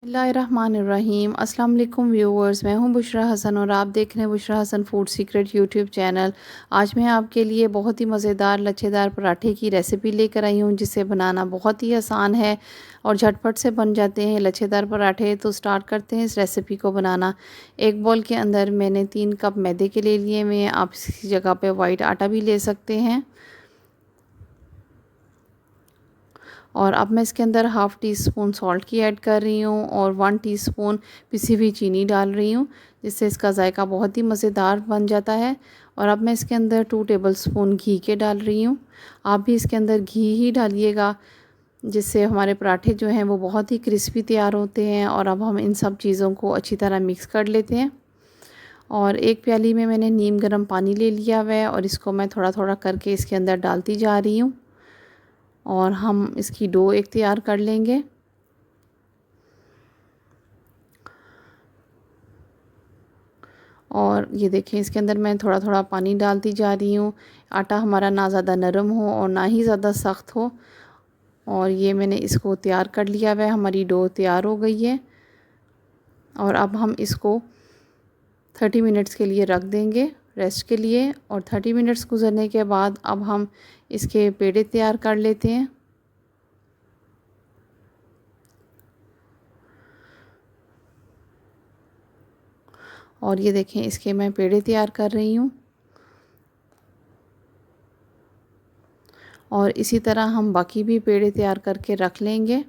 बिस्मिल्लाहिर्रहमानिर्रहीम। अस्सलाम वालेकुम व्यूअर्स, मैं हूं बुशरा हसन और आप देख रहे हैं Bushra Hasan food secret YouTube channel. आज मैं आपके लिए बहुत ही मज़ेदार लच्छेदार पराठे की रेसिपी लेकर आई हूं, जिसे बनाना बहुत ही आसान है और झटपट से बन जाते हैं लच्छेदार पराठे। तो स्टार्ट करते हैं इस रेसिपी को बनाना। एक बॉल के अंदर मैंने 3 कप मैदे के ले लिए हुए हैं। आप इसकी जगह पे वाइट आटा भी ले सकते हैं। और अब मैं इसके अंदर हाफ़ टी स्पून सॉल्ट की ऐड कर रही हूँ और 1 टीस्पून पिसी हुई चीनी डाल रही हूँ, जिससे इसका जायका बहुत ही मज़ेदार बन जाता है। और अब मैं इसके अंदर 2 टेबलस्पून घी के डाल रही हूँ। आप भी इसके अंदर घी ही डालिएगा, जिससे हमारे पराठे जो हैं वो बहुत ही क्रिस्पी तैयार होते हैं। और अब हम इन सब चीज़ों को अच्छी तरह मिक्स कर लेते हैं। और एक प्याली में मैंने नीम गर्म पानी ले लिया हुआ है और इसको मैं थोड़ा थोड़ा करके इसके अंदर डालती जा रही हूँ और हम इसकी डो एक तैयार कर लेंगे। और ये देखें, इसके अंदर मैं थोड़ा थोड़ा पानी डालती जा रही हूँ। आटा हमारा ना ज़्यादा नरम हो और ना ही ज़्यादा सख्त हो। और ये मैंने इसको तैयार कर लिया हुआ है, हमारी डो तैयार हो गई है। और अब हम इसको 30 मिनट्स के लिए रख देंगे रेस्ट के लिए। और 30 मिनट्स गुजरने के बाद अब हम इसके पेड़े तैयार कर लेते हैं। और ये देखें, इसके मैं पेड़े तैयार कर रही हूँ। और इसी तरह हम बाकी भी पेड़े तैयार करके रख लेंगे।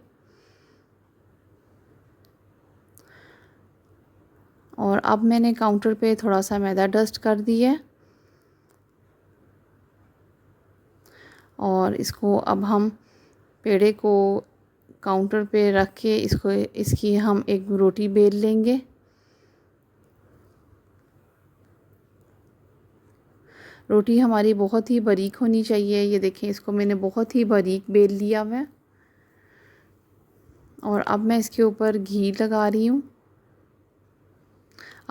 और अब मैंने काउंटर पे थोड़ा सा मैदा डस्ट कर दिया है और इसको अब हम पेड़े को काउंटर पे रख के इसकी हम एक रोटी बेल लेंगे। रोटी हमारी बहुत ही बारीक होनी चाहिए। ये देखें, इसको मैंने बहुत ही बारीक बेल लिया है। और अब मैं इसके ऊपर घी लगा रही हूँ।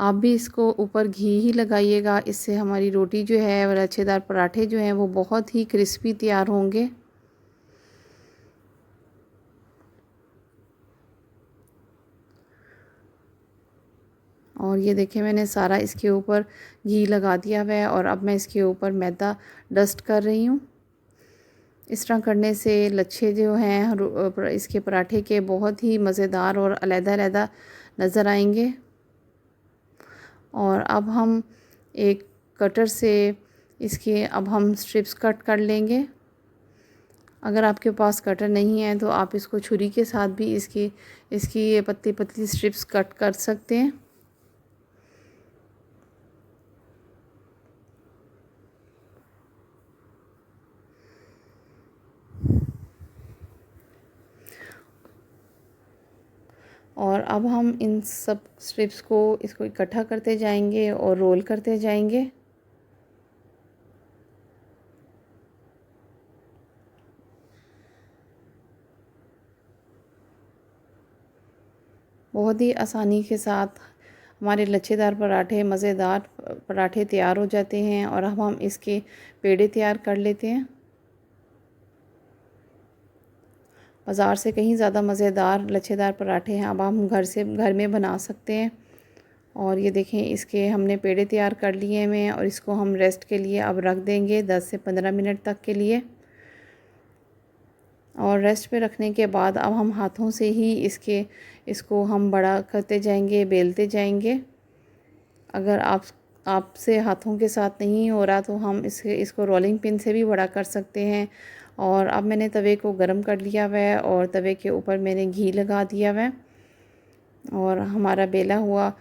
आप भी इसको ऊपर घी ही लगाइएगा, इससे हमारी रोटी जो है और लच्छेदार पराठे जो हैं वो बहुत ही क्रिस्पी तैयार होंगे। और ये देखें, मैंने सारा इसके ऊपर घी लगा दिया हुआ है और अब मैं इसके ऊपर मैदा डस्ट कर रही हूँ। इस तरह करने से लच्छे जो हैं इसके पराठे के बहुत ही मज़ेदार और अलग-अलग नज़र आएंगे। और अब हम एक कटर से इसके अब हम स्ट्रिप्स कट कर लेंगे। अगर आपके पास कटर नहीं है तो आप इसको छुरी के साथ भी इसकी इसकी पतली पतली स्ट्रिप्स कट कर सकते हैं। और अब हम इन सब स्ट्रिप्स को इसको इकट्ठा करते जाएंगे और रोल करते जाएंगे। बहुत ही आसानी के साथ हमारे लच्छेदार पराठे, मज़ेदार पराठे तैयार हो जाते हैं। और अब हम इसके पेड़े तैयार कर लेते हैं। बाज़ार से कहीं ज़्यादा मज़ेदार लच्छेदार पराठे हैं अब हम घर में बना सकते हैं। और ये देखें, इसके हमने पेड़े तैयार कर लिए हैं और इसको हम रेस्ट के लिए अब रख देंगे 10 से 15 मिनट तक के लिए। और रेस्ट पे रखने के बाद अब हम हाथों से ही इसको हम बड़ा करते जाएंगे, बेलते जाएंगे। अगर आपसे हाथों के साथ नहीं हो रहा तो हम इसको रोलिंग पिन से भी बड़ा कर सकते हैं। और अब मैंने तवे को गरम कर लिया हुआ है और तवे के ऊपर मैंने घी लगा दिया हुआ है। और हमारा बेला हुआ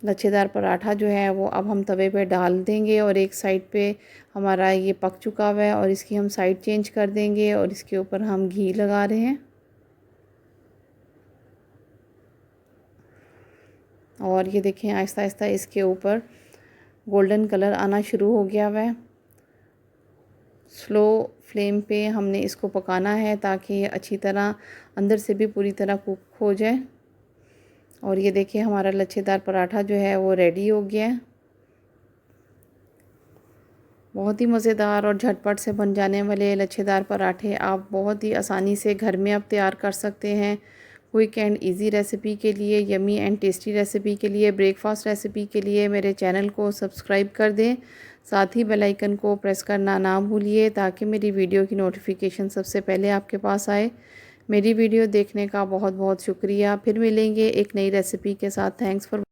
लच्छेदार पराठा जो है वो अब हम तवे पे डाल देंगे। और एक साइड पे हमारा ये पक चुका हुआ है और इसकी हम साइड चेंज कर देंगे और इसके ऊपर हम घी लगा रहे हैं। और ये देखें, आहिस्ता आहिस्ता इसके ऊपर गोल्डन कलर आना शुरू हो गया हुआ है। स्लो फ्लेम पे हमने इसको पकाना है ताकि ये अच्छी तरह अंदर से भी पूरी तरह कुक हो जाए। और ये देखिए, हमारा लच्छेदार पराठा जो है वो रेडी हो गया है। बहुत ही मज़ेदार और झटपट से बन जाने वाले लच्छेदार पराठे आप बहुत ही आसानी से घर में आप तैयार कर सकते हैं। क्विक एंड इजी रेसिपी के लिए, यमी एंड टेस्टी रेसिपी के लिए, ब्रेकफास्ट रेसिपी के लिए मेरे चैनल को सब्सक्राइब कर दें। साथ ही बेल आइकन को प्रेस करना ना भूलिए ताकि मेरी वीडियो की नोटिफिकेशन सबसे पहले आपके पास आए। मेरी वीडियो देखने का बहुत बहुत शुक्रिया। फिर मिलेंगे एक नई रेसिपी के साथ। Thanks for